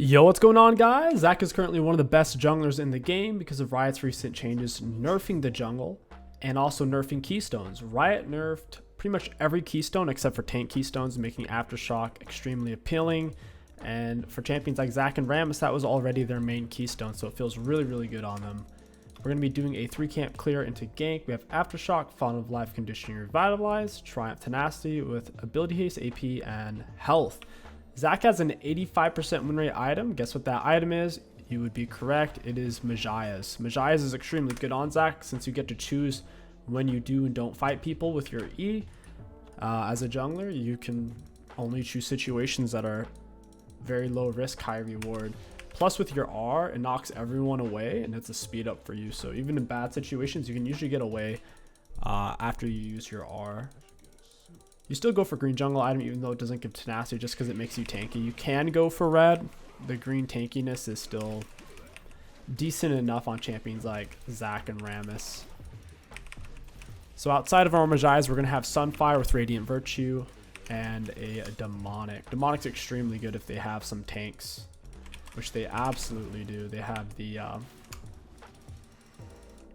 Yo, what's going on, guys? ZAC is currently one of the best junglers in the game because of Riot's recent changes nerfing the jungle and also nerfing keystones. Riot nerfed pretty much every keystone except for tank keystones, making Aftershock extremely appealing. And for champions like ZAC and Rammus, that was already their main keystone, so it feels really, really good on them. We're going to be doing a 3-camp clear into gank. We have Aftershock, Fawn of Life, Conditioning, Revitalize, Triumph Tenacity with Ability Haste, AP, and Health. ZAC has an 85% win rate item. Guess what that item is? You would be correct. It is Majia's. Majia's is extremely good on ZAC since you get to choose when you do and don't fight people with your E. As a jungler, you can only choose situations that are very low risk, high reward. Plus with your R, it knocks everyone away and it's a speed up for you. So even in bad situations, you can usually get away after you use your R. You still go for green jungle item even though it doesn't give tenacity just because it makes you tanky. You can go for red. The green tankiness is still decent enough on champions like ZAC and Rammus. So outside of our Majia's, we're going to have Sunfire with Radiant Virtue and a Demonic. Demonic's extremely good if they have some tanks, which they absolutely do. They have the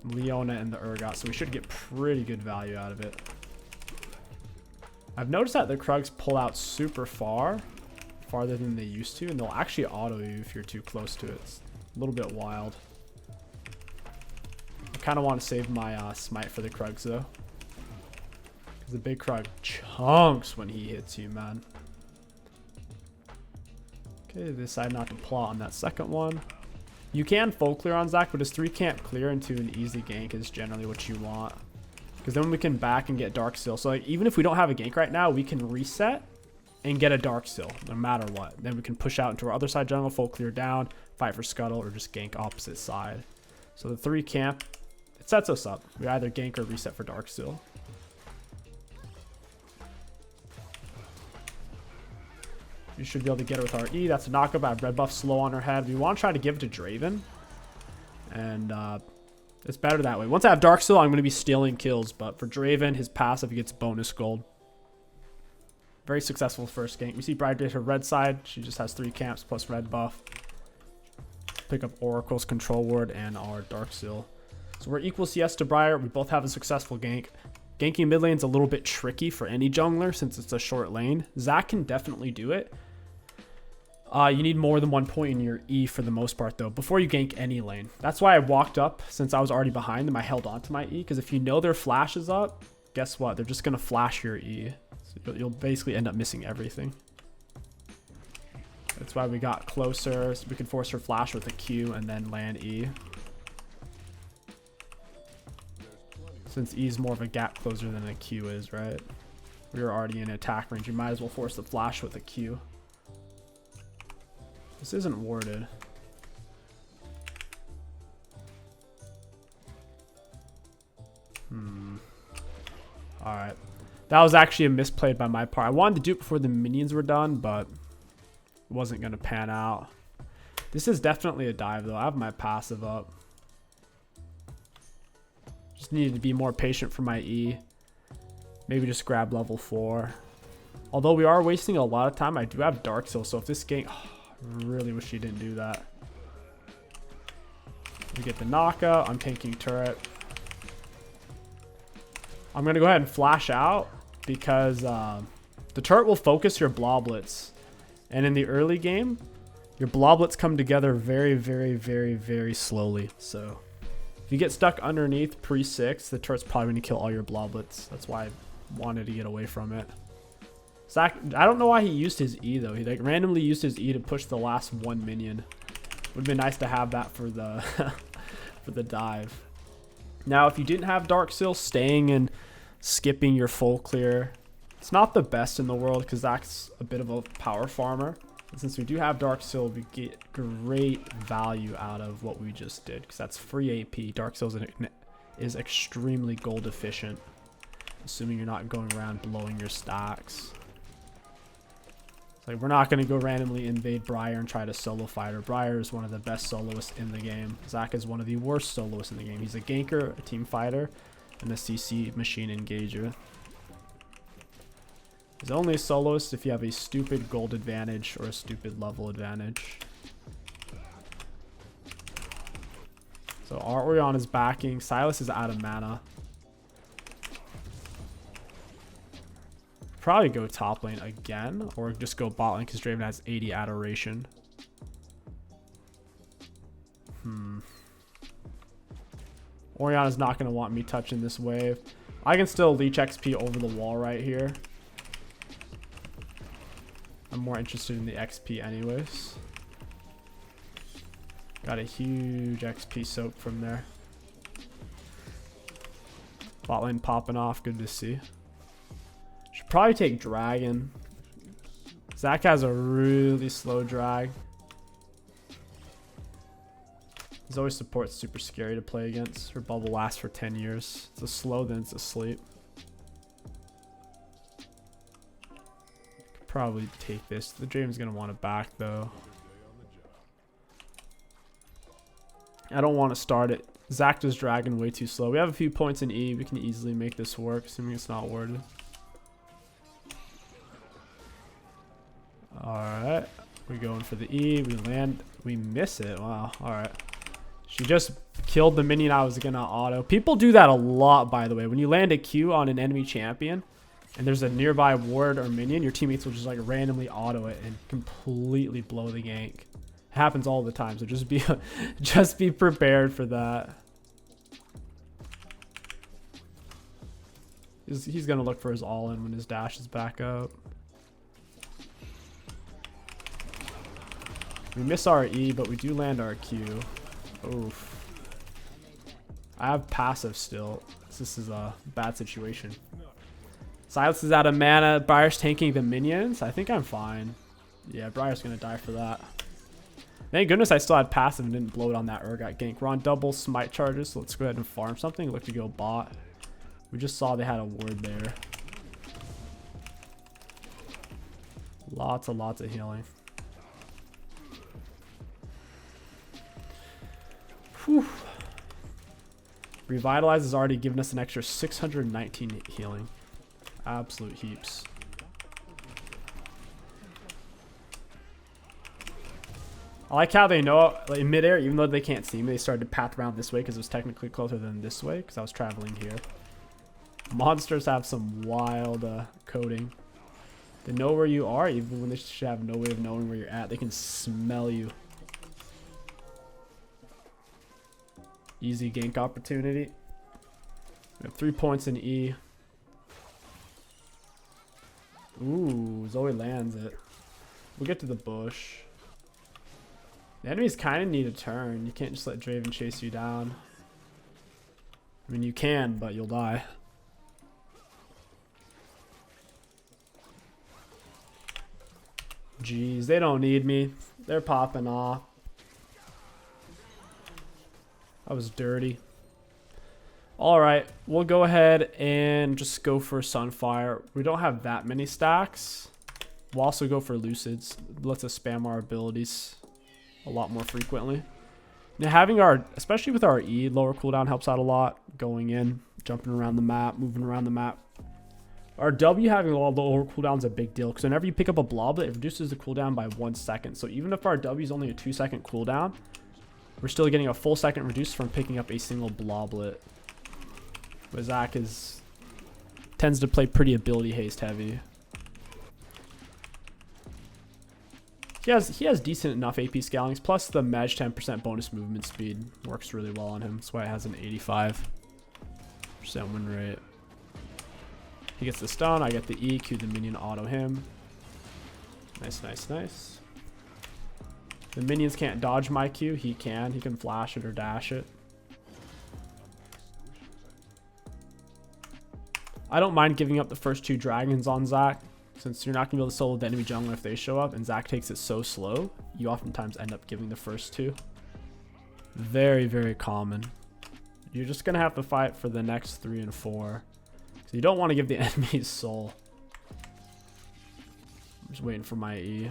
Leona and the Urgot, so we should get pretty good value out of it. I've noticed that the Krugs pull out super far, farther than they used to, and they'll actually auto you if you're too close to it. It's a little bit wild. I kind of want to save my smite for the Krugs though, because the big Krug chunks when he hits you, man. Okay, decide not to plot on that second one. You can full clear on ZAC, but his 3-camp clear into an easy gank is generally what you want. Because then we can back and get Dark Seal. So like, even if we don't have a gank right now, we can reset and get a Dark Seal no matter what. Then we can push out into our other side jungle, full clear down, fight for Scuttle, or just gank opposite side. So the 3-camp, it sets us up. We either gank or reset for Dark Seal. We should be able to get it with our E. That's a knockup. I have red buff slow on her head. We want to try to give it to Draven. And it's better that way. Once I have Dark Seal, I'm going to be stealing kills. But for Draven, his passive gets bonus gold. Very successful first gank. We see Bride her red side. She just has 3 camps plus red buff. Pick up Oracle's Control Ward and our Dark Seal. So we're equal CS to Briar. We both have a successful gank. Ganking mid lane is a little bit tricky for any jungler since it's a short lane. ZAC can definitely do it. You need more than 1 point in your E for the most part though, before you gank any lane. That's why I walked up. Since I was already behind them, I held on to my E, because if you know their flash is up, guess what? They're just going to flash your E. So you'll basically end up missing everything. That's why we got closer, so we can force her flash with a Q and then land E. Since E is more of a gap closer than a Q is, right? We were already in attack range. You might as well force the flash with a Q. This isn't warded. Alright. That was actually a misplayed by my part. I wanted to do it before the minions were done, but it wasn't going to pan out. This is definitely a dive, though. I have my passive up. Just needed to be more patient for my E. Maybe just grab level 4. Although we are wasting a lot of time, I do have Dark Seal, so if this gank... really wish he didn't do that. We get the knockout. I'm tanking turret. I'm going to go ahead and flash out because the turret will focus your bloblets. And in the early game, your bloblets come together very, very, very, very slowly. So if you get stuck underneath pre-6, the turret's probably going to kill all your bloblets. That's why I wanted to get away from it. ZAC, I don't know why he used his E though. He like randomly used his E to push the last 1 minion. Would have been nice to have that for the for the dive. Now, if you didn't have Dark Seal, staying and skipping your full clear, it's not the best in the world because ZAC's a bit of a power farmer. And since we do have Dark Seal, we get great value out of what we just did because that's free AP. Dark Seal is extremely gold efficient, assuming you're not going around blowing your stacks. Like, we're not going to go randomly invade Briar and try to solo fight her. Briar is one of the best soloists in the game. ZAC is one of the worst soloists in the game. He's a ganker, a team fighter, and a CC machine engager. He's only a soloist if you have a stupid gold advantage or a stupid level advantage. So our Orion is backing. Silas is out of mana. Probably go top lane again, or just go bot lane because Draven has 80 adoration. Orion is not going to want me touching this wave. I can still leech XP over the wall right here. I'm more interested in the XP anyways. Got a huge XP soak from there. Bot lane popping off. Good to see. Should probably take Dragon. ZAC has a really slow drag. His always support's super scary to play against. Her bubble lasts for 10 years. It's a slow, then it's a sleep. Could probably take this. The Draven's gonna want it back though. I don't want to start it. ZAC does Dragon way too slow. We have a few points in E. We can easily make this work, assuming it's not worded. Alright. We're going for the E. We land. We miss it. Wow. Alright. She just killed the minion I was gonna auto. People do that a lot, by the way. When you land a Q on an enemy champion and there's a nearby ward or minion, your teammates will just like randomly auto it and completely blow the gank. It happens all the time, so just be prepared for that. He's gonna look for his all-in when his dash is back up. We miss our E, but we do land our Q. Oof. I have passive still. This is a bad situation. Silas is out of mana. Briar's tanking the minions. I think I'm fine. Yeah, Briar's gonna die for that. Thank goodness I still had passive and didn't blow it on that Urgot gank. We're on double smite charges, so let's go ahead and farm something. Look to go bot. We just saw they had a ward there. Lots of healing. Whew. Revitalize has already given us an extra 619 healing. Absolute heaps. I like how they know, like, in midair, even though they can't see me, they started to path around this way because it was technically closer than this way because I was traveling here. Monsters have some wild coding. They know where you are even when they should have no way of knowing where you're at. They can smell you. Easy gank opportunity. We have 3 points in E. Ooh, Zoe lands it. We'll get to the bush. The enemies kind of need a turn. You can't just let Draven chase you down. I mean, you can, but you'll die. Jeez, they don't need me. They're popping off. That was dirty. Alright, we'll go ahead and just go for Sunfire. We don't have that many stacks. We'll also go for Lucids. It lets us spam our abilities a lot more frequently. Now having our, especially with our E, lower cooldown helps out a lot. Going in, jumping around the map, moving around the map. Our W having a lot of lower cooldown is a big deal because whenever you pick up a bloblet, it reduces the cooldown by 1 second. So even if our W is only a 2-second cooldown, we're still getting a full second reduced from picking up a single bloblet. But ZAC tends to play pretty ability haste heavy. He has decent enough AP scalings, plus the Mej 10% bonus movement speed works really well on him. That's why it has an 85% win rate. He gets the stun, I get the E, Q the minion, auto him. Nice, nice, nice. The minions can't dodge my Q. He can. He can flash it or dash it. I don't mind giving up the first 2 dragons on ZAC, since you're not going to be able to solo the enemy jungler if they show up, and ZAC takes it so slow, you oftentimes end up giving the first 2. Very, very common. You're just going to have to fight for the next 3 and 4. So you don't want to give the enemy's soul. I'm just waiting for my E.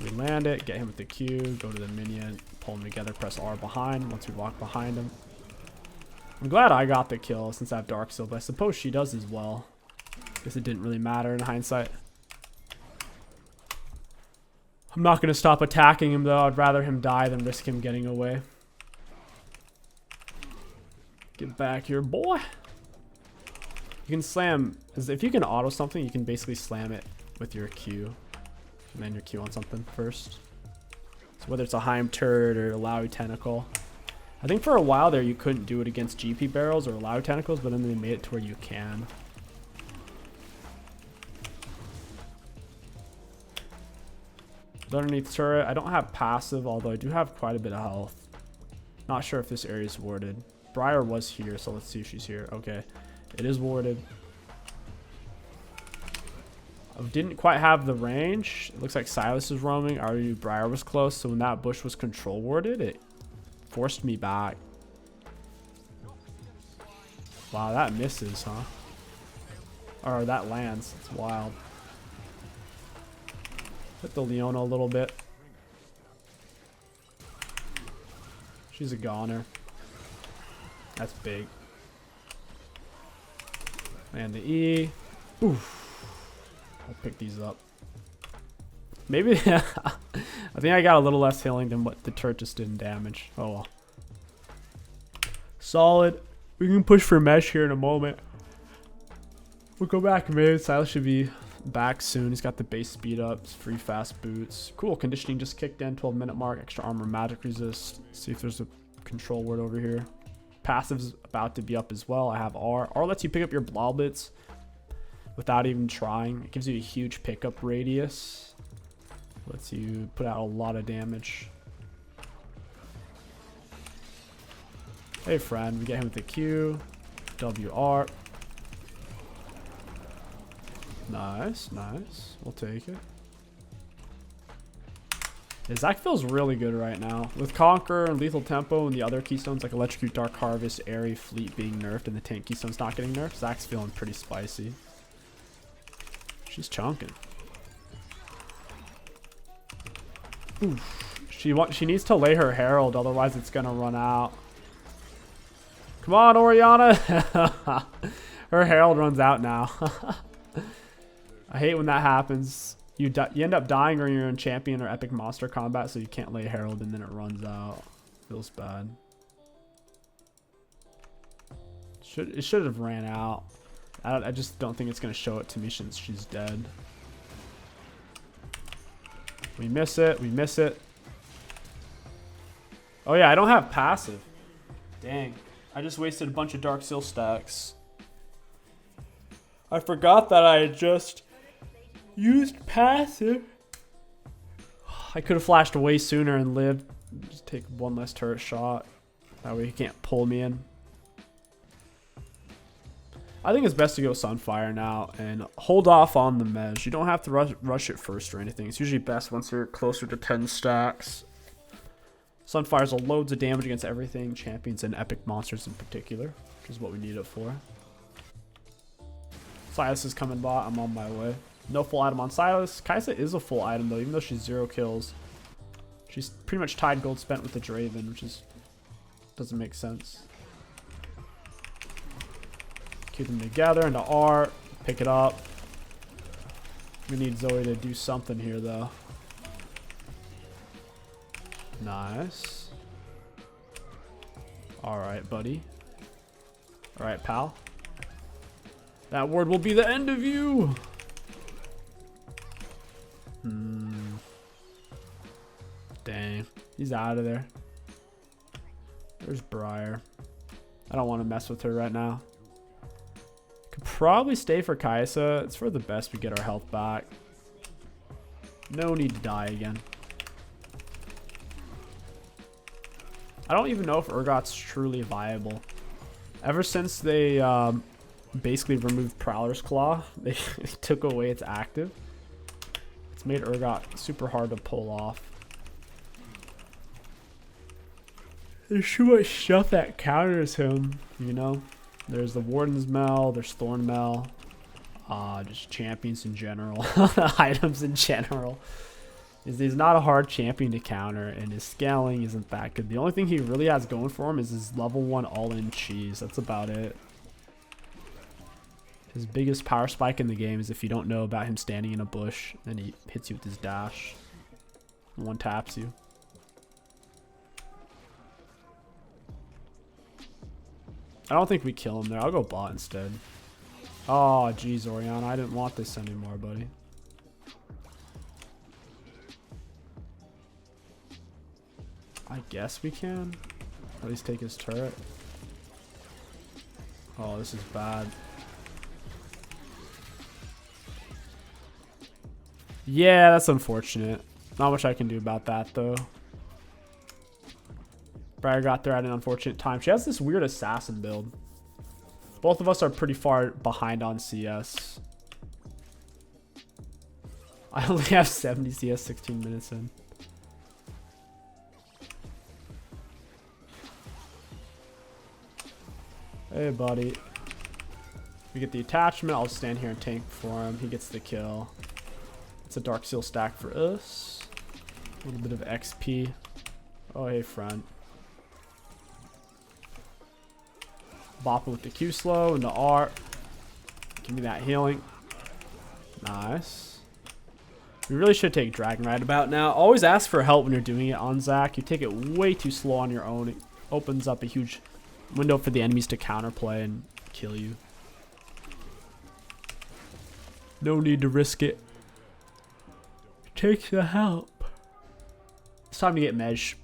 We land it, get him with the Q, go to the minion, pull him together, press R behind once we walk behind him. I'm glad I got the kill since I have Dark Seal, but I suppose she does as well. Guess it didn't really matter in hindsight. I'm not going to stop attacking him, though. I'd rather him die than risk him getting away. Get back here, boy. You can slam. If you can auto something, you can basically slam it with your Q. And then your Q on something first. So whether it's a Heim turret or a Lowy tentacle. I think for a while there you couldn't do it against GP barrels or Lowy tentacles, but then they made it to where you can. Underneath turret, I don't have passive, although I do have quite a bit of health. Not sure if this area is warded. Briar was here, so let's see if she's here. Okay, it is warded. I didn't quite have the range. It looks like Silas is roaming. Already Briar was close, so when that bush was control warded, it forced me back. Wow, that misses, huh? Or that lands. It's wild. Hit the Leona a little bit. She's a goner. That's big. And the E. Oof. I'll pick these up. Maybe. I think I got a little less healing than what the turret just did in damage. Oh well. Solid. We can push for mesh here in a moment. We'll go back mid. Silas should be back soon. He's got the base speed up, free fast boots. Cool. Conditioning just kicked in. 12-minute mark. Extra armor, magic resist. See if there's a control word over here. Passive's about to be up as well. I have R. R lets you pick up your bloblets without even trying. It gives you a huge pickup radius. Lets you put out a lot of damage. Hey friend, we get him with the Q. WR. Nice, nice. We'll take it. Yeah, ZAC feels really good right now. With Conqueror and Lethal Tempo and the other keystones like Electrocute, Dark Harvest, Airy, Fleet being nerfed and the tank keystones not getting nerfed, ZAC's feeling pretty spicy. She's chunking. Oof. She needs to lay her Herald, otherwise it's gonna run out. Come on, Oriana! Her Herald runs out now. I hate when that happens. You end up dying or you're in champion or epic monster combat, so you can't lay Herald and then it runs out. Feels bad. It should have ran out. I just don't think it's going to show it to me since she's dead. We miss it. We miss it. Oh yeah, I don't have passive. Dang. I just wasted a bunch of Dark Seal stacks. I forgot that I had just used passive. I could have flashed way sooner and lived. Just take one less turret shot. That way he can't pull me in. I think it's best to go Sunfire now and hold off on the mesh. You don't have to rush it first or anything. It's usually best once you're closer to 10 stacks. Sunfire's a loads of damage against everything, champions and epic monsters in particular, which is what we need it for. Silas is coming bot. I'm on my way. No full item on Silas. Kaisa is a full item though, even though she's 0 kills. She's pretty much tied gold spent with the Draven, which is doesn't make sense. Keep them together into R. Pick it up. We need Zoe to do something here though. Nice. Alright, buddy. Alright, pal. That word will be the end of you. Dang. He's out of there. There's Briar. I don't want to mess with her right now. Could probably stay for Kaisa. It's for the best we get our health back. No need to die again. I don't even know if Urgot's truly viable. Ever since they basically removed Prowler's Claw, they took away its active. It's made Urgot super hard to pull off. There's too much stuff that counters him, you know? There's the Warden's Mel, there's Thorn Mel, just champions in general, items in general. He's not a hard champion to counter, and his scaling isn't that good. The only thing he really has going for him is his level 1 all-in cheese. That's about it. His biggest power spike in the game is if you don't know about him standing in a bush, and he hits you with his dash. One taps you. I don't think we kill him there. I'll go bot instead. Oh, geez, Oriana. I didn't want this anymore, buddy. I guess we can. At least take his turret. Oh, this is bad. Yeah, that's unfortunate. Not much I can do about that, though. Briar got there at an unfortunate time. She has this weird assassin build. Both of us are pretty far behind on CS. I only have 70 CS 16 minutes in. Hey, buddy. We get the attachment. I'll stand here and tank for him. He gets the kill. It's a Dark Seal stack for us. A little bit of XP. Oh, hey, friend. Bop it with the Q slow and the R. Give me that healing. Nice. We really should take Dragon right about now. Always ask for help when you're doing it on ZAC. You take it way too slow on your own. It opens up a huge window for the enemies to counterplay and kill you. No need to risk it. Take the help. It's time to get Mej.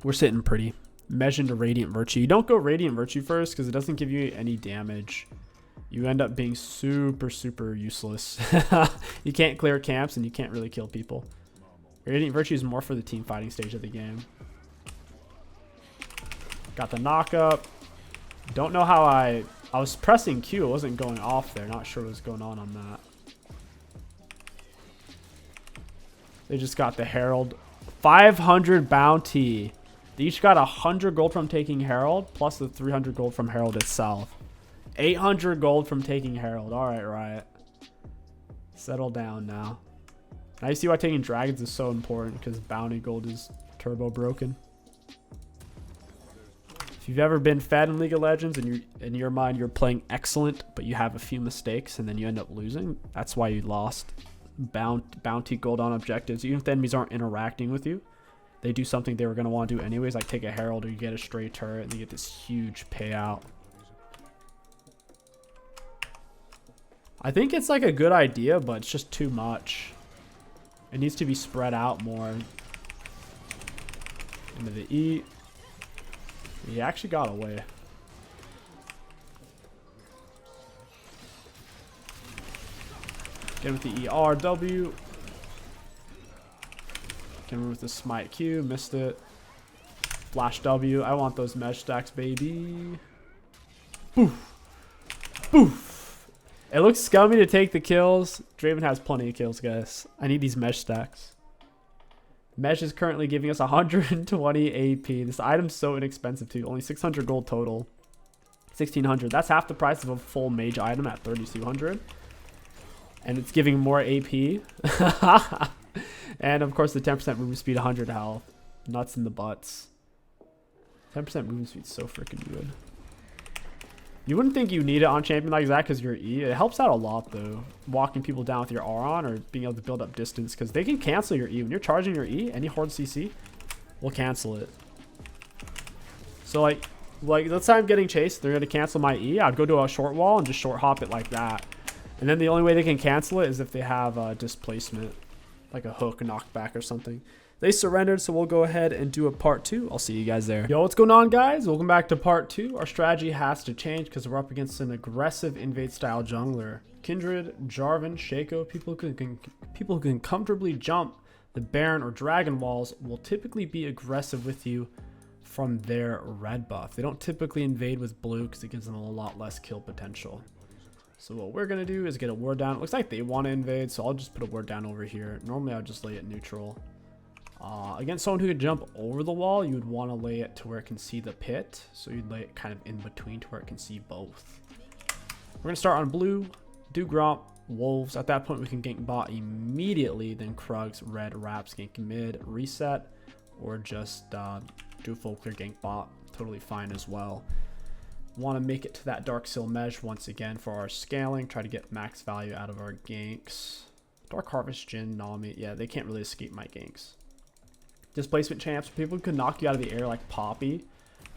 We're sitting pretty. Mej into Radiant Virtue. You don't go Radiant Virtue first because it doesn't give you any damage. You end up being super, super useless. You can't clear camps and you can't really kill people. Radiant Virtue is more for the team fighting stage of the game. Got the knock up. Don't know how I was pressing Q. It wasn't going off there. Not sure what was going on that. They just got the Herald. 500 bounty. They each got 100 gold from taking Herald, plus the 300 gold from Herald itself. 800 gold from taking Herald. Alright, Riot. Settle down now. Now you see why taking Dragons is so important, because bounty gold is turbo broken. If you've ever been fed in League of Legends and you, in your mind you're playing excellent, but you have a few mistakes and then you end up losing, that's why you lost. Bounty gold on objectives. Even if the enemies aren't interacting with you, they do something they were going to want to do anyways, like take a Herald or you get a stray turret and you get this huge payout. I think it's like a good idea, but it's just too much. It needs to be spread out more. Into the E. He actually got away. Get him with the ERW. Get him with the smite Q. Missed it. Flash W. I want those mesh stacks, baby. Boof. Boof. It looks scummy to take the kills. Draven has plenty of kills, guys. I need these mesh stacks. Mesh is currently giving us 120 AP. This item's so inexpensive too. Only 600 gold total. 1600. That's half the price of a full mage item at 3200. And it's giving more AP. And of course the 10% movement speed, 100 health. Nuts in the butts. 10% movement speed is so freaking good. You wouldn't think you need it on champion like that because your E. It helps out a lot though. Walking people down with your R on or being able to build up distance because they can cancel your E. When you're charging your E, any horde CC will cancel it. So like let's say I'm getting chased, they're going to cancel my E. I'd go to a short wall and just short hop it like that. And then the only way they can cancel it is if they have displacement, like a hook knockback or something. They surrendered, so we'll go ahead and do a part 2. I'll see you guys there. Yo, what's going on, guys? Welcome back to part 2. Our strategy has to change because we're up against an aggressive invade style jungler. Kindred, Jarvan, Shaco, people who can comfortably jump the Baron or Dragon walls will typically be aggressive with you from their red buff. They don't typically invade with blue because it gives them a lot less kill potential. So what we're going to do is get a ward down. It looks like they want to invade, so I'll just put a ward down over here. Normally, I'll just lay it neutral. Against someone who could jump over the wall, you would want to lay it to where it can see the pit. So you'd lay it kind of in between to where it can see both. We're going to start on blue, do Gromp, Wolves. At that point, we can gank bot immediately. Then Krugs, red, Raps, gank mid, reset. Or just do full clear gank bot. Totally fine as well. Want to make it to that Dark Seal Mesh once again for our scaling. Try to get max value out of our ganks. Dark Harvest, Jhin, Nami. Yeah, they can't really escape my ganks. displacement champs, people who can knock you out of the air like Poppy,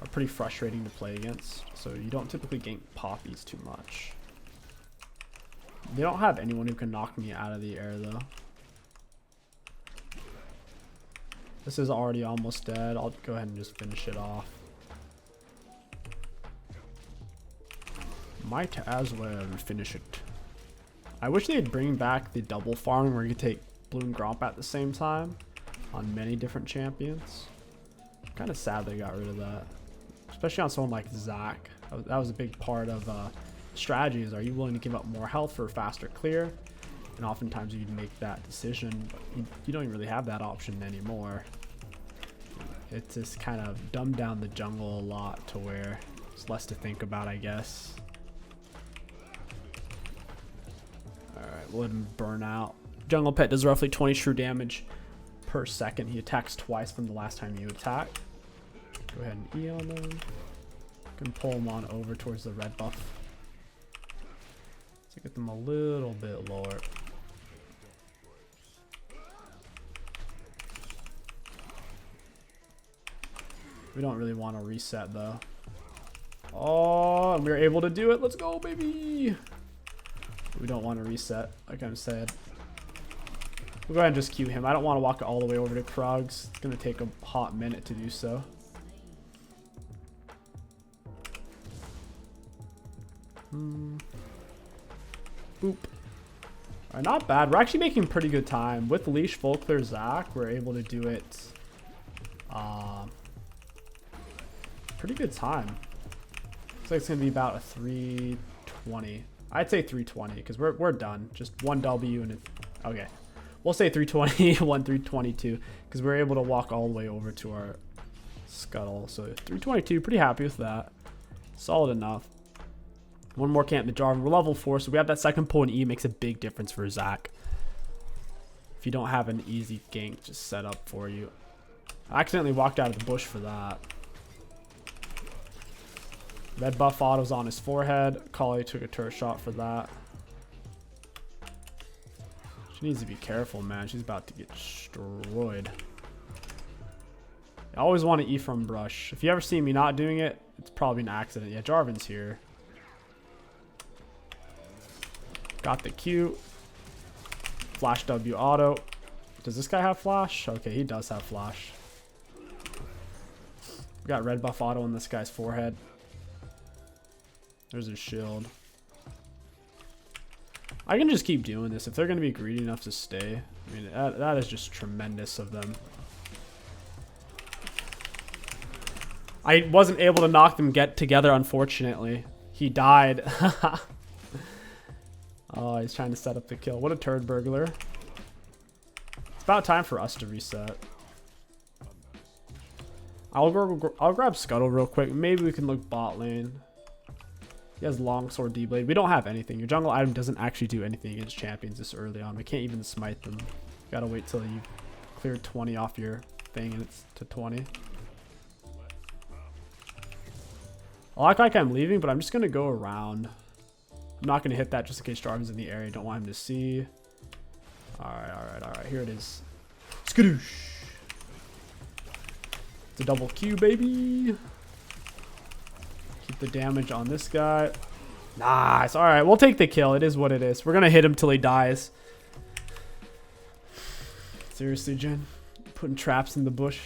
are pretty frustrating to play against. So you don't typically gank Poppies too much. They don't have anyone who can knock me out of the air though. This is already almost dead. I'll go ahead and just finish it off. Might as well finish it. I wish they'd bring back the double farming where you could take Blue and Gromp at the same time on many different champions. Kind of sad they got rid of that. Especially on someone like ZAC. That was a big part of strategy is, are you willing to give up more health for a faster clear? And oftentimes you'd make that decision, but you don't even really have that option anymore. It's just kind of dumbed down the jungle a lot to where it's less to think about, I guess. Alright, we'll let him burn out. Jungle Pet does roughly 20 true damage per second. He attacks twice from the last time you attack. Go ahead and E on them. You can pull them on over towards the red buff. To get them a little bit lower. We don't really want to reset though. Oh, and we were able to do it. Let's go, baby. We don't want to reset, like I said. We'll go ahead and just queue him. I don't want to walk all the way over to Krugs. It's going to take a hot minute to do so. Boop. Alright, not bad. We're actually making pretty good time. With Leash, Full Clear, ZAC, we're able to do it pretty good time. Looks like it's going to be about a 320. I'd say 320 because we're done. Just one W and it's okay. We'll say 320, 322 because we're able to walk all the way over to our scuttle. So 322, pretty happy with that. Solid enough. One more camp to Jarvan. We're level 4, so we have that second pull and E makes a big difference for ZAC. If you don't have an easy gank just set up for you. I accidentally walked out of the bush for that. Red buff autos on his forehead. Kali took a turret shot for that. She needs to be careful, man. She's about to get destroyed. I always want to E from brush. If you ever see me not doing it, it's probably an accident. Yeah, Jarvan's here. Got the Q. Flash W auto. Does this guy have flash? Okay, he does have flash. We got red buff auto on this guy's forehead. There's his shield. I can just keep doing this if they're going to be greedy enough to stay. I mean, that is just tremendous of them. I wasn't able to knock them get together, unfortunately. He died. Oh, he's trying to set up the kill. What a turd burglar. It's about time for us to reset. I'll grab Scuttle real quick. Maybe we can look bot lane. He has longsword D-blade. We don't have anything. Your jungle item doesn't actually do anything against champions this early on. We can't even smite them. Gotta wait till you clear 20 off your thing and it's to 20. I look like I'm leaving, but I'm just gonna go around. I'm not gonna hit that just in case Jarvan's in the area. Don't want him to see. Alright. Here it is. Skadoosh. It's a double Q, baby. Keep the damage on this guy. Nice. Alright, we'll take the kill. It is what it is. We're gonna hit him till he dies. Seriously, Jen. Putting traps in the bush.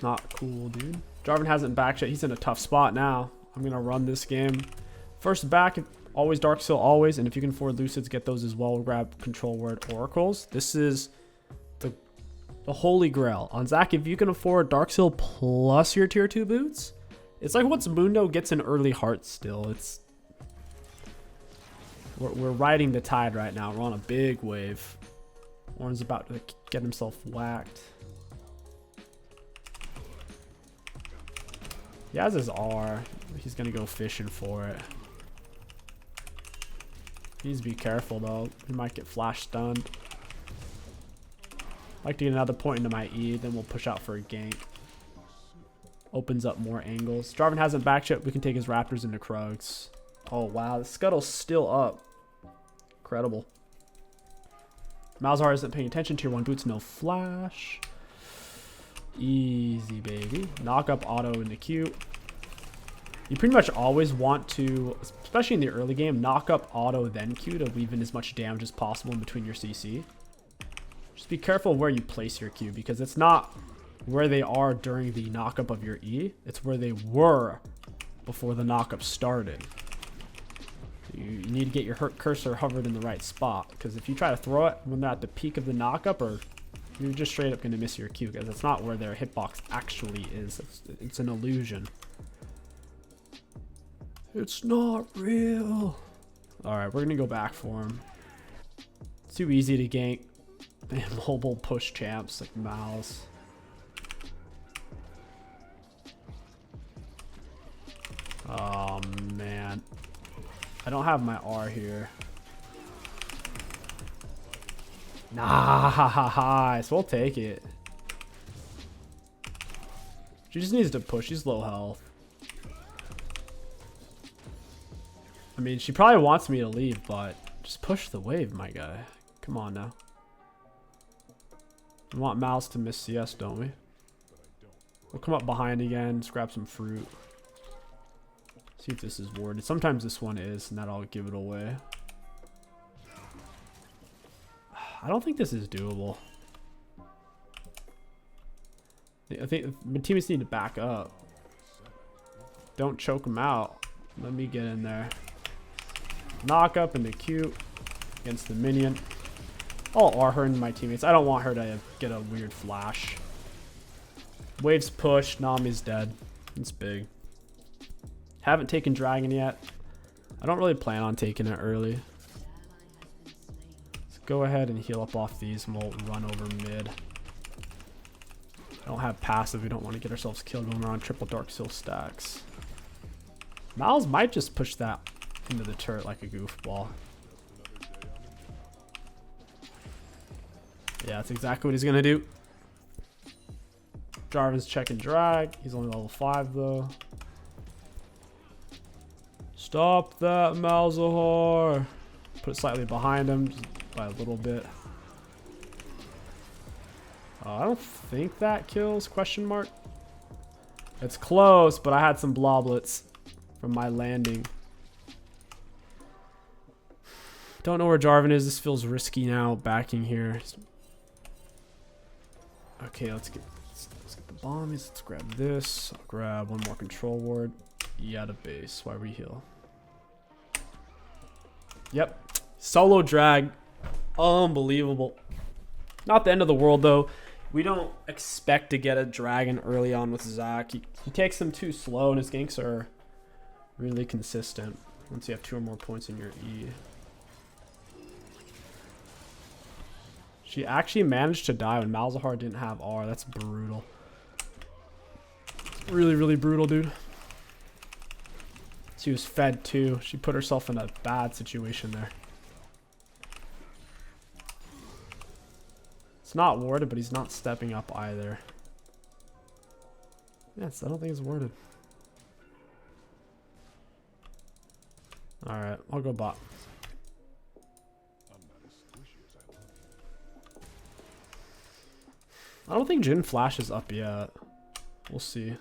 Not cool, dude. Jarvan hasn't backed yet. He's in a tough spot now. I'm gonna run this game. First back, always Dark Seal, always. And if you can afford Lucids, get those as well. We'll grab Control Word Oracles. This is the holy grail. On ZAC, if you can afford Dark Seal plus your tier 2 boots, it's like what Mundo gets in early hearts still. We're riding the tide right now. We're on a big wave. Orin's about to get himself whacked. He has his R. He's going to go fishing for it. He needs to be careful, though. He might get flash stunned. I'd like to get another point into my E. Then we'll push out for a gank. Opens up more angles. Jarvan hasn't backed yet. We can take his Raptors into Krugs. Oh, wow. The Scuttle's still up. Incredible. Malzahar isn't paying attention. Tier 1 boots, no flash. Easy, baby. Knock up auto in the Q. You pretty much always want to, especially in the early game, knock up auto then Q to leave in as much damage as possible in between your CC. Just be careful where you place your Q, because it's not where they are during the knockup of your E. It's where they were before the knockup started. You need to get your cursor hovered in the right spot, because if you try to throw it when they're at the peak of the knockup, or you're just straight up going to miss your Q, because it's not where their hitbox actually is. It's an illusion. It's not real. Alright, we're going to go back for him. It's too easy to gank mobile push champs like Mal's. Oh, man. I don't have my R here. Nice. We'll take it. She just needs to push. She's low health. I mean, she probably wants me to leave, but just push the wave, my guy. Come on now. We want Mouse to miss CS, don't we? We'll come up behind again. Let's grab some fruit. See if this is warded. Sometimes this one is, and that'll give it away. I don't think this is doable. I think my teammates need to back up. Don't choke them out. Let me get in there. Knock up into Q against the minion. I'll R her into my teammates. I don't want her to get a weird flash. Waves push. Nami's dead. It's big. Haven't taken Dragon yet. I don't really plan on taking it early. Let's go ahead and heal up off these, and we'll run over mid. I don't have passive. We don't want to get ourselves killed when we're on triple Dark Seal stacks. Miles might just push that into the turret like a goofball. Yeah, that's exactly what he's gonna do. Jarvan's checking drag. He's only level 5 though. Stop that, Malzahar. Put it slightly behind him just by a little bit. I don't think that kills, question mark. It's close, but I had some bloblets from my landing. Don't know where Jarvan is. This feels risky now, backing here. Okay, let's get the bombies. Let's grab this. I'll grab one more control ward. Yeah, the base. Why we heal? Yep. Solo drag. Unbelievable. Not the end of the world, though. We don't expect to get a dragon early on with ZAC. He takes them too slow, and his ganks are really consistent once you have 2 or more points in your E. She actually managed to die when Malzahar didn't have R. That's brutal. Really, really brutal, dude. She was fed too. She put herself in a bad situation there. It's not warded, but he's not stepping up either. Yes, I don't think it's warded. Alright, I'll go bot. I don't think Jhin Flash is up yet. We'll see.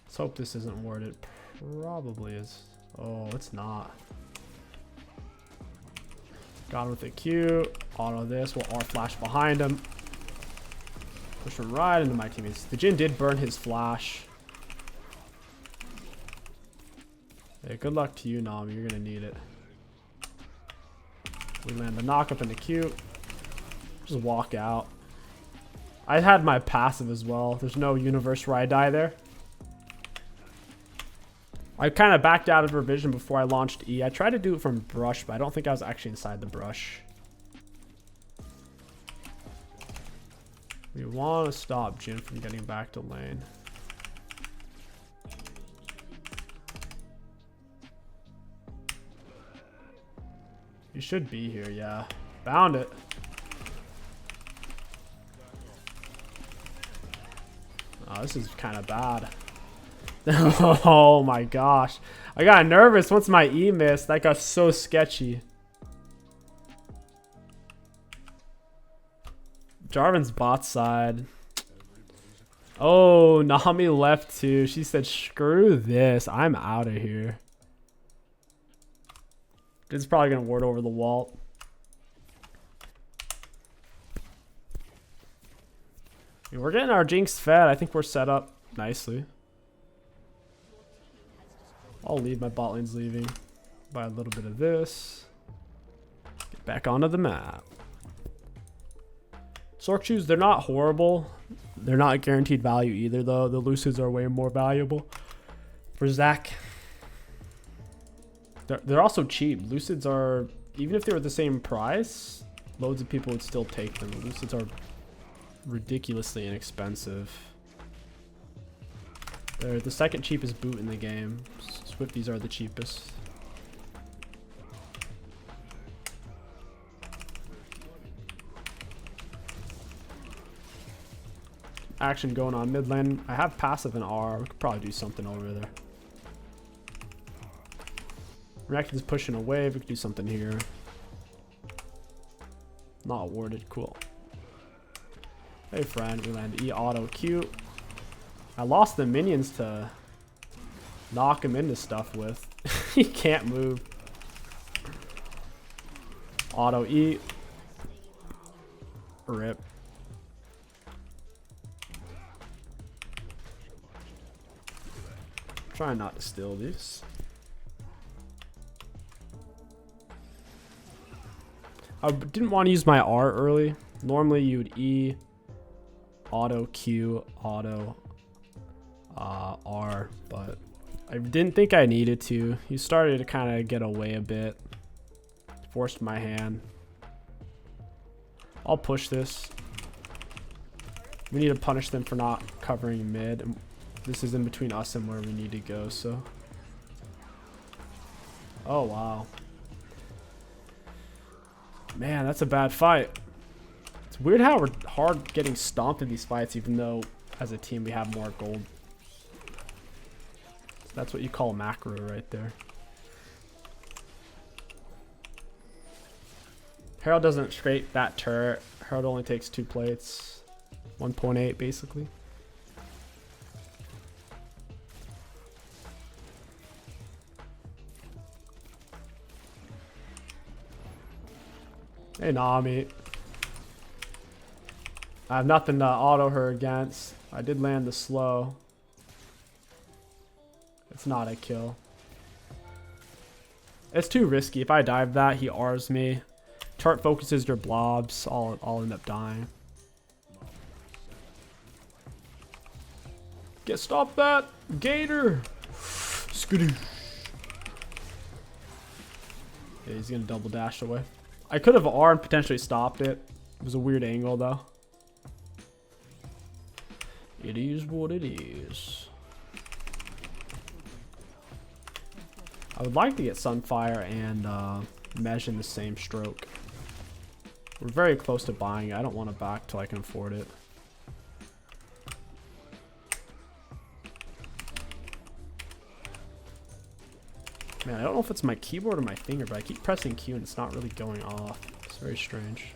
Let's hope this isn't warded. Probably is. Oh, it's not. Got him with a Q. Auto this. We'll R flash behind him. Push him right into my teammates. The Jhin did burn his flash. Hey, good luck to you, Nam. You're going to need it. We land the knock up in the Q. Just walk out. I had my passive as well. There's no universe where I die there. I kind of backed out of her vision before I launched E. I tried to do it from brush, but I don't think I was actually inside the brush. We want to stop Jhin from getting back to lane. You should be here, yeah. Found it. Oh, this is kind of bad. Oh my gosh. I got nervous once my E missed. That got so sketchy. Jarvan's bot side. Oh, Nami left too. She said, screw this. I'm out of here. It's probably going to ward over the wall. We're getting our Jinx fed. I think we're set up nicely. I'll leave. My bot lane's leaving. Buy a little bit of this. Get back onto the map. Sork shoes, they're not horrible. They're not guaranteed value either, though. The Lucids are way more valuable. For ZAC, they're also cheap. Lucids are, even if they were the same price, loads of people would still take them. Lucids are ridiculously inexpensive. They're the second cheapest boot in the game. Swifties are the cheapest. Action going on mid lane. I have passive and R. We could probably do something over there. Renekton's pushing a wave. We could do something here. Not awarded. Cool. Hey friend, we land E auto Q. I lost the minions to knock him into stuff with. He can't move. Auto E. Rip. Trying not to steal these. I didn't want to use my R early. Normally you would E, auto Q, auto R, but I didn't think I needed to. He started to kind of get away a bit. Forced my hand. I'll push this. We need to punish them for not covering mid. And this is in between us and where we need to go, so. Oh, wow. Man, that's a bad fight. It's weird how we're hard getting stomped in these fights, even though as a team we have more gold. So that's what you call macro right there. Herald doesn't scrape that turret. Herald only takes 2 plates. 1.8 basically. Hey Nami. I have nothing to auto her against. I did land the slow. It's not a kill. It's too risky. If I dive that, he R's me. Turret focuses your blobs. I'll end up dying. Stop that! Gator! Skidoo. Yeah, he's gonna double dash away. I could have R and potentially stopped it. It was a weird angle though. It is what it is. I would like to get Sunfire and Mesh in the same stroke. We're very close to buying it. I don't want to back till I can afford it. Man, I don't know if it's my keyboard or my finger, but I keep pressing Q and it's not really going off. It's very strange.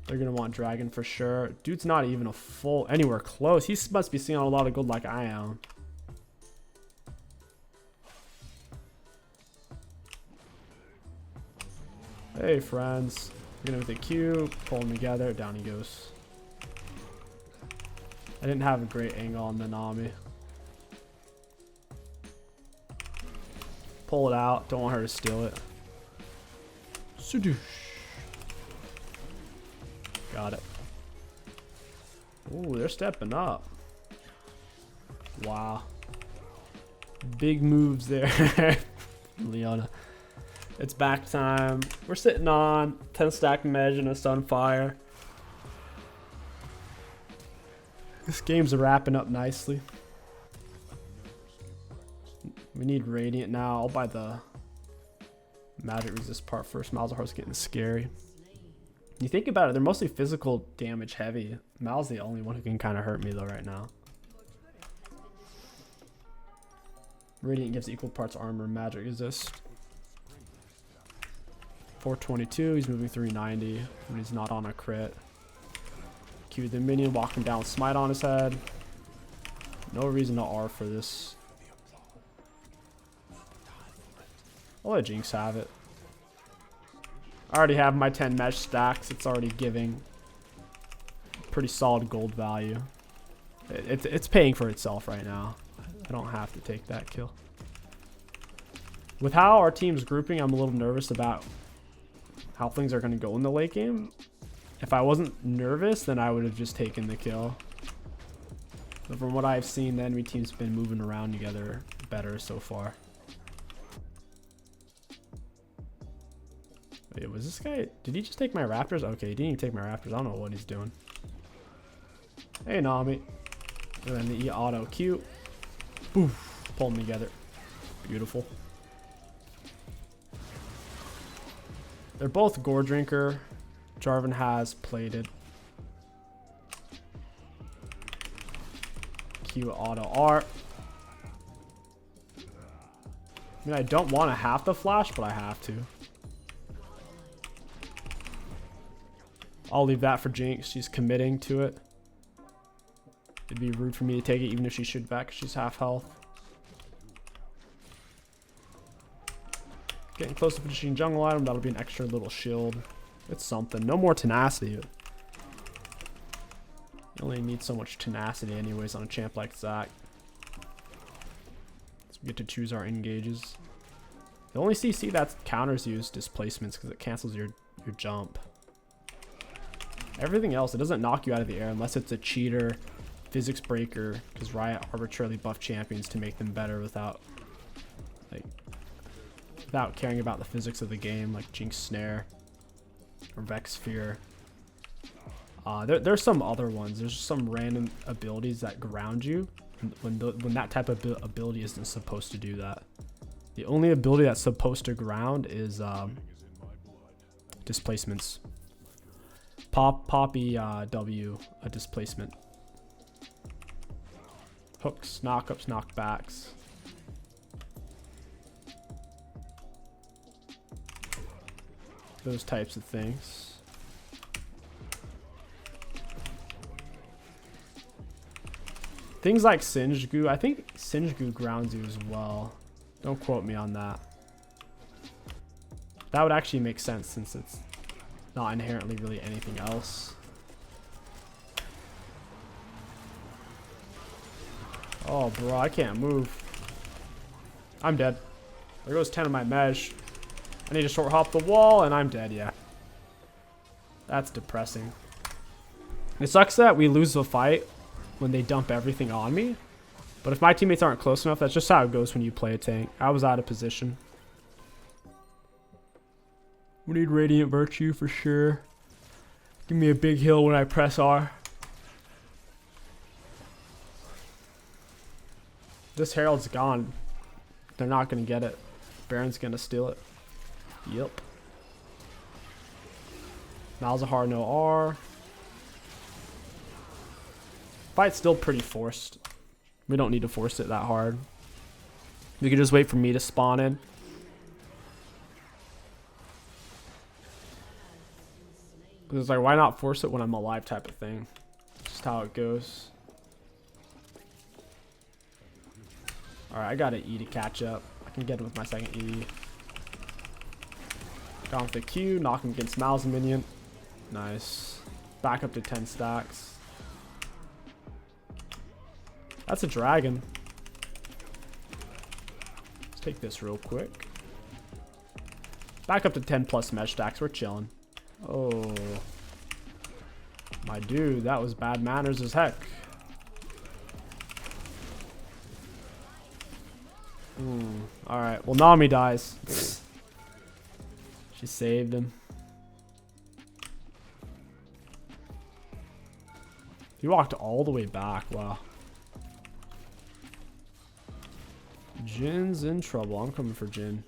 They're going to want Dragon for sure. Dude's not even a full anywhere close. He must be seeing a lot of gold like I am. Hey, friends. We're going to with the Q. Pull them together. Down he goes. I didn't have a great angle on the Nami. Pull it out. Don't want her to steal it. Sudoosh. Got it. Ooh, they're stepping up. Wow. Big moves there. Leona. It's back time. We're sitting on 10 stack Mej and a Sunfire. This game's wrapping up nicely. We need Radiant now. I'll buy the magic resist part first. Malzahar's getting scary. You think about it, they're mostly physical damage heavy. Mal's the only one who can kind of hurt me though right now. Radiant gives equal parts armor and magic resist. 422. He's moving 390 when he's not on a crit. Q the minion, walk him down with smite on his head. No reason to R for this. I'll let Jinx have it. I already have my 10 mesh stacks. It's already giving pretty solid gold value. It's paying for itself right now. I don't have to take that kill. With how our team's grouping, I'm a little nervous about how things are going to go in the late game. If I wasn't nervous, then I would have just taken the kill. But from what I've seen, the enemy team's been moving around together better so far. Wait, was this guy... Did he just take my raptors? Okay, he didn't even take my raptors. I don't know what he's doing. Hey, Nami. And then the E auto Q. Boof. Pull them together. Beautiful. They're both Gore Drinker. Jarvan has plated. Q auto R. I mean, I don't want to have to flash, but I have to. I'll leave that for Jinx. She's committing to it. It'd be rude for me to take it, even if she should back, 'cause she's half health. Getting close to finishing jungle item. That'll be an extra little shield. It's something. No more tenacity. You only need so much tenacity anyways on a champ like ZAC. So we get to choose our engages. The only CC that counters you is displacements because it cancels your jump. Everything else, it doesn't knock you out of the air unless it's a cheater, physics breaker, because Riot arbitrarily buff champions to make them better without caring about the physics of the game, like Jinx Snare or Vex Fear. There's some other ones. There's some random abilities that ground you when that type of ability isn't supposed to do that. The only ability that's supposed to ground is displacements. Poppy W, a displacement. Hooks, knockups, knockbacks. Those types of things. Things like Singed Goo. I think Singed Goo grounds you as well. Don't quote me on that. That would actually make sense since it's not inherently really anything else. Oh, bro, I can't move. I'm dead. There goes 10 of my mesh. I need to short hop the wall, and I'm dead, yeah. That's depressing. It sucks that we lose the fight when they dump everything on me. But if my teammates aren't close enough, that's just how it goes when you play a tank. I was out of position. We need Radiant Virtue for sure. Give me a big heal when I press R. This Herald's gone. They're not going to get it. Baron's going to steal it. Yep. Malzahar no R. Fight's still pretty forced. We don't need to force it that hard. We can just wait for me to spawn in. It's like, why not force it when I'm alive type of thing. Just how it goes. Alright, I got an E to catch up. I can get him with my second E. Got with the Q, knock him against Mal's minion. Nice. Back up to 10 stacks. That's a dragon. Let's take this real quick. Back up to 10 plus mesh stacks. We're chilling. Oh. My dude, that was bad manners as heck. Alright, well Nami dies. She saved him. He walked all the way back. Wow. Jin's in trouble. I'm coming for Jin.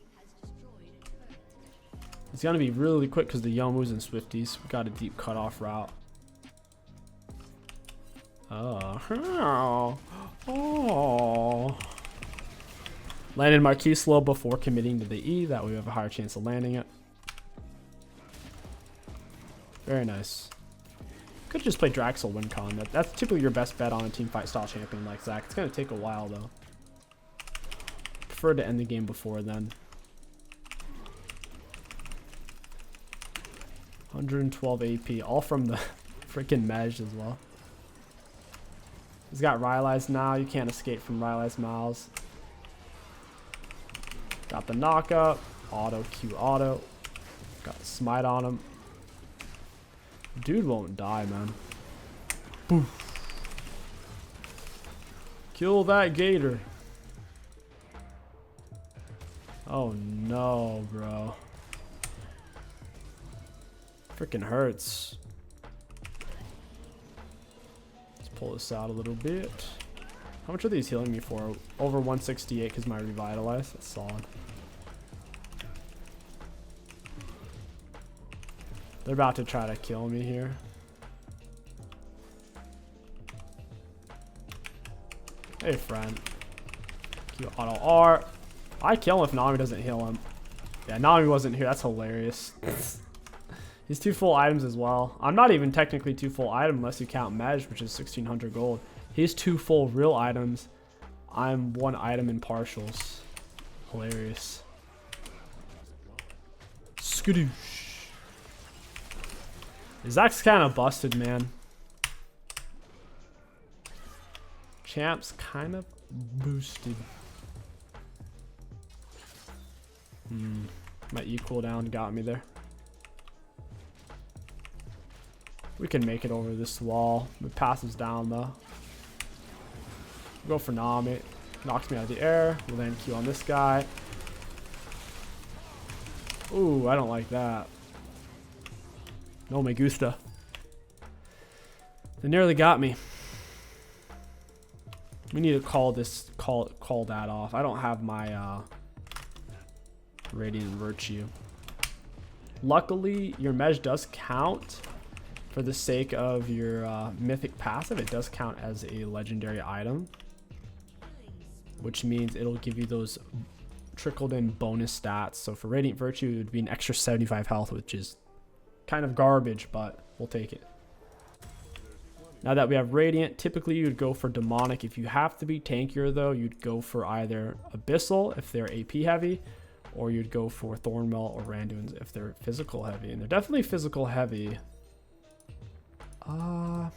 It's gonna be really quick because the Yomus and Swifties. We got a deep cutoff route. Oh. Landed Marquis slow before committing to the E. That way we have a higher chance of landing it. Very nice. Could just play Draxel win con. That's typically your best bet on a team fight style champion like ZAC. It's going to take a while though. Prefer to end the game before then. 112 AP, all from the freaking Mej as well. He's got Rylai's now. You can't escape from Rylai's Miles. Got the knockup. Auto, Q auto. Got the smite on him. Dude won't die, man. Poof. Kill that gator. Oh no, bro. Freaking hurts. Let's pull this out a little bit. How much are these healing me for? Over 168 because my revitalize. That's solid. They're about to try to kill me here. Hey, friend. Q auto R. I kill him if Nami doesn't heal him. Yeah, Nami wasn't here. That's hilarious. He's 2 full items as well. I'm not even technically 2 full items unless you count Mej, which is 1600 gold. He's 2 full real items. I'm 1 item in partials. Hilarious. Skadoosh. ZAC's kind of busted, man. Champ's kind of boosted. My E cooldown got me there. We can make it over this wall. It passes down though. Go for Nami. Knocks me out of the air. We'll then Q on this guy. Ooh, I don't like that. No me gusta. They nearly got me. We need to call that off. I don't have my Radiant Virtue. Luckily, your Mej does count for the sake of your mythic passive. It does count as a legendary item, which means it'll give you those trickled in bonus stats. So for Radiant Virtue, it would be an extra 75 health, which is kind of garbage, but we'll take it. Now that we have Radiant, typically you'd go for Demonic. If you have to be tankier though, you'd go for either Abyssal if they're AP heavy, or you'd go for Thornmail or Randuin's if they're physical heavy. And they're definitely physical heavy. I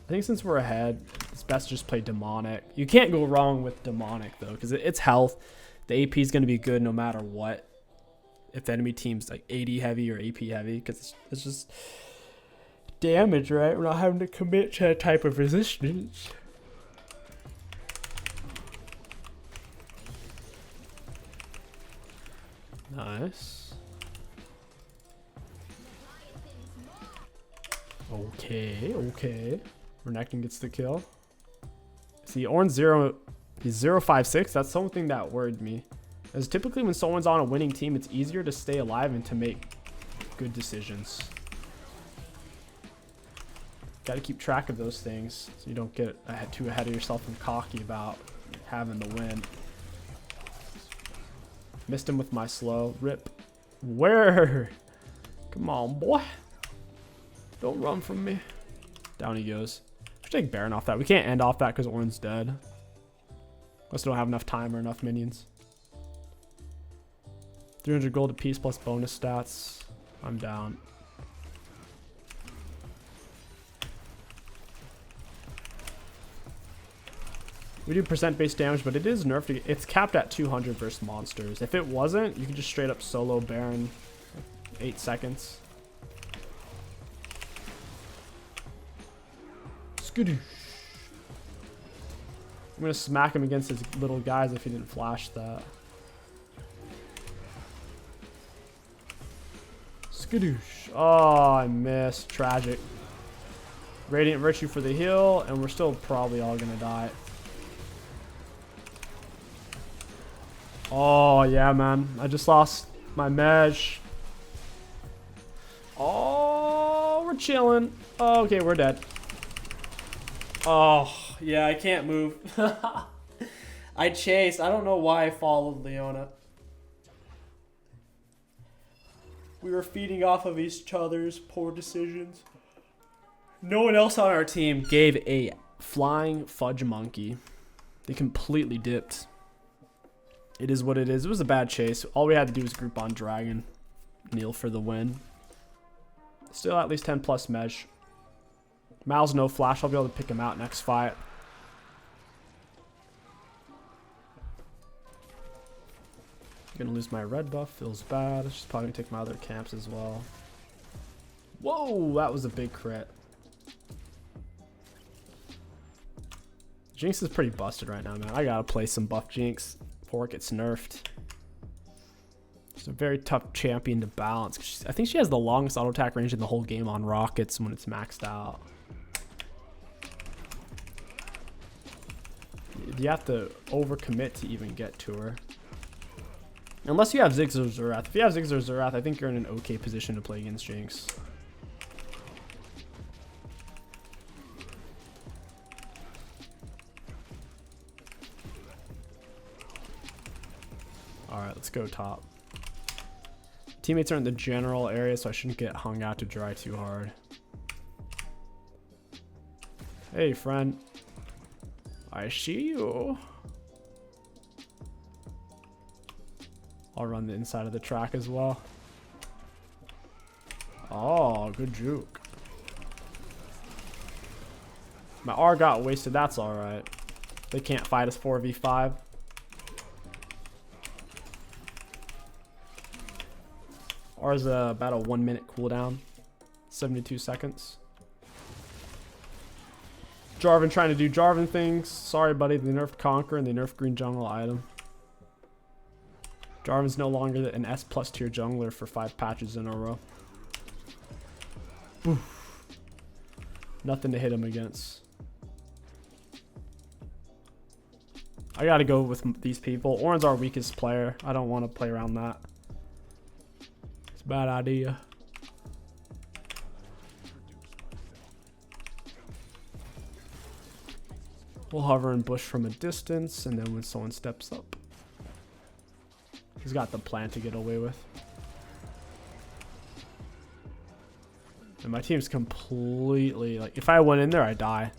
think since we're ahead, it's best to just play Demonic. You can't go wrong with Demonic though, because it's health. The AP is going to be good no matter what. If the enemy team's like 80 heavy or AP heavy, because it's just damage, right? We're not having to commit to a type of resistance. Nice. Okay. Renekton gets the kill. See, Ornn's he's 056. That's something that worried me. As typically when someone's on a winning team, it's easier to stay alive and to make good decisions. Got to keep track of those things so you don't get too ahead of yourself and cocky about having the win. Missed him with my slow. Rip. Where? Come on, boy. Don't run from me. Down he goes. Should take Baron off that. We can't end off that because Ornn's dead. Unless we don't have enough time or enough minions. 300 gold apiece plus bonus stats. I'm down. We do percent base damage, but it is nerfed. It's capped at 200 versus monsters. If it wasn't, you could just straight up solo Baron 8 seconds. Skadoosh. I'm gonna smack him against his little guys if he didn't flash that. Skadoosh. Oh, I missed. Tragic. Radiant Virtue for the heal, and we're still probably all gonna die. Oh, yeah, man. I just lost my Mej. Oh, we're chilling. Oh, okay, we're dead. Oh, yeah, I can't move. I chased. I don't know why I followed Leona. We were feeding off of each other's poor decisions. No one else on our team gave a flying fudge monkey. They completely dipped. It is what it is. It was a bad chase. All we had to do was group on dragon. Kneel for the win. Still at least 10 plus mesh. Mal's no flash. I'll be able to pick him out next fight. Gonna lose my red buff. Feels bad. She's probably gonna take my other camps as well. Whoa, that was a big crit. Jinx is pretty busted right now, man. I gotta play some buff Jinx before it gets nerfed. It's a very tough champion to balance. I think she has the longest auto attack range in the whole game on rockets when it's maxed out. You have to overcommit to even get to her. Unless you have Ziggs or Zerath. If you have Ziggs or Zerath, I think you're in an okay position to play against Jinx. Alright, let's go top. Teammates are in the general area, so I shouldn't get hung out to dry too hard. Hey, friend. I see you. I'll run the inside of the track as well. Oh, good juke. My R got wasted. That's alright. They can't fight us 4v5. R's about a 1 minute cooldown. 72 seconds. Jarvan trying to do Jarvan things. Sorry, buddy. They nerfed Conquer and they nerfed Green Jungle item. Jarvan's no longer an S+ tier jungler for 5 patches in a row. Oof. Nothing to hit him against. I gotta go with these people. Orin's our weakest player. I don't want to play around that. It's a bad idea. We'll hover and bush from a distance, and then when someone steps up, he's got the plan to get away with. And my team's completely, like, if I went in there, I die.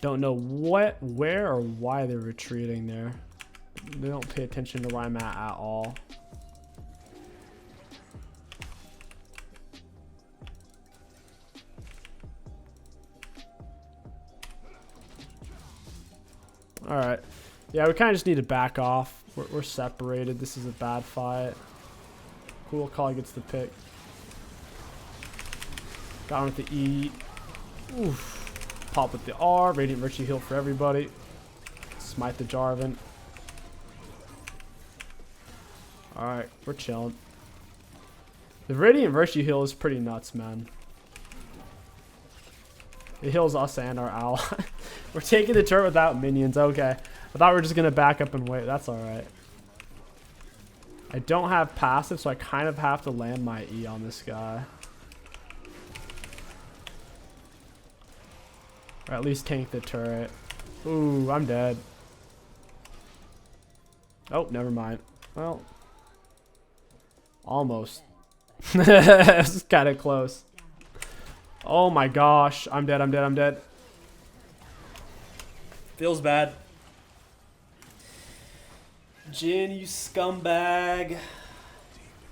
Don't know what, where, or why they're retreating there. They don't pay attention to where I'm at all. Alright. Yeah, we kind of just need to back off. We're separated. This is a bad fight. Cool call gets the pick. Got him with the E. Oof. Pop with the R. Radiant Virtue heal for everybody. Smite the Jarvan. Alright, we're chilling. The Radiant Virtue heal is pretty nuts, man. It heals us and our ally. We're taking the turret without minions. Okay. I thought we were just going to back up and wait. That's alright. I don't have passive, so I kind of have to land my E on this guy. Or at least tank the turret. Ooh, I'm dead. Oh, never mind. Well. Almost. This is kind of close. Oh my gosh. I'm dead, I'm dead, I'm dead. Feels bad. Jin, you scumbag.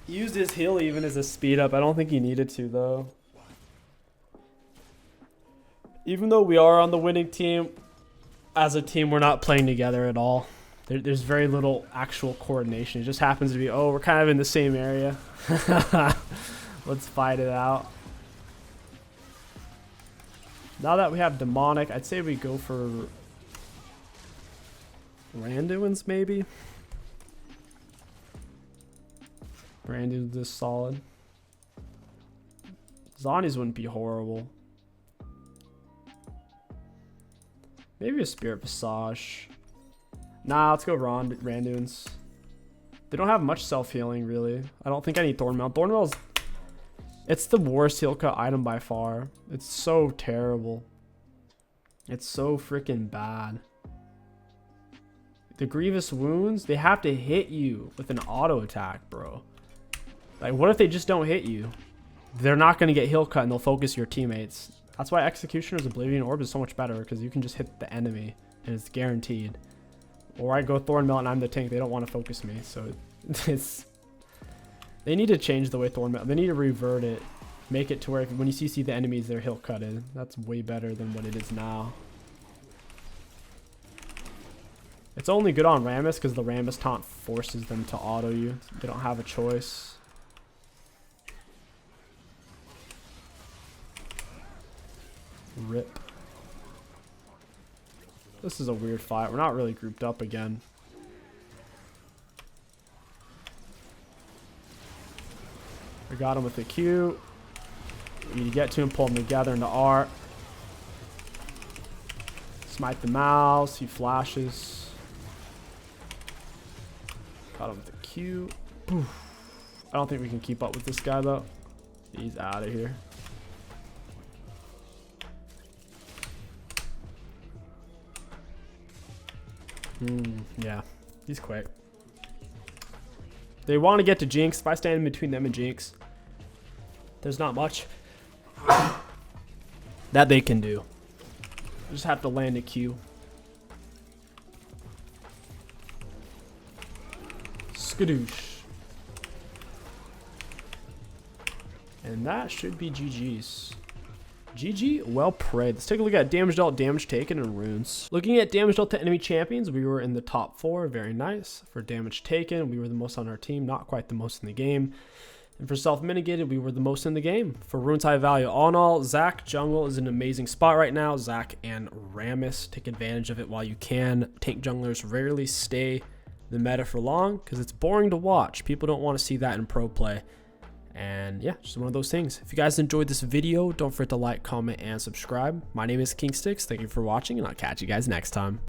He used his heal even as a speed up. I don't think he needed to, though. Even though we are on the winning team, as a team, we're not playing together at all. There's very little actual coordination. It just happens to be, oh, we're kind of in the same area. Let's fight it out. Now that we have Demonic, I'd say we go for Randuin's maybe. Randuin's is solid. Zani's wouldn't be horrible. Maybe a Spirit Visage. Nah, let's go Randuin's. They don't have much self-healing, really. I don't think I need Thornmail. Thornmail's... It's the worst heal cut item by far. It's so terrible. It's so freaking bad. The Grievous Wounds, they have to hit you with an auto attack, bro. Like, what if they just don't hit you? They're not going to get heal cut and they'll focus your teammates. That's why Executioner's Oblivion Orb is so much better, because you can just hit the enemy and it's guaranteed. Or I go Thornmail and I'm the tank. They don't want to focus me, so it's... They need to change the way Thornmail... They need to revert it. Make it to where when you CC the enemies, they're heal cutted. That's way better than what it is now. It's only good on Rammus because the Rammus taunt forces them to auto you. They don't have a choice. Rip. This is a weird fight. We're not really grouped up again. We got him with the Q. We need to get to him, pull him together into R. Smite the mouse. He flashes. Got him with the Q. Poof. I don't think we can keep up with this guy though. He's out of here. Yeah, he's quick. They want to get to Jinx. If I stand in between them and Jinx, there's not much that they can do. Just have to land a Q. Skadoosh. And that should be GG's. GG, well played. Let's take a look at damage dealt, damage taken, and runes. Looking at damage dealt to enemy champions, we were in the top 4. Very nice. For damage taken, we were the most on our team, not quite the most in the game. And for self-mitigated, we were the most in the game. For runes high value, all in all, ZAC jungle is an amazing spot right now. ZAC and Rammus, take advantage of it while you can. Tank junglers rarely stay the meta for long because it's boring to watch. People don't want to see that in pro play. And yeah, just one of those things. If you guys enjoyed this video, don't forget to like, comment, and subscribe. My name is Kingsticks. Thank you for watching, and I'll catch you guys next time.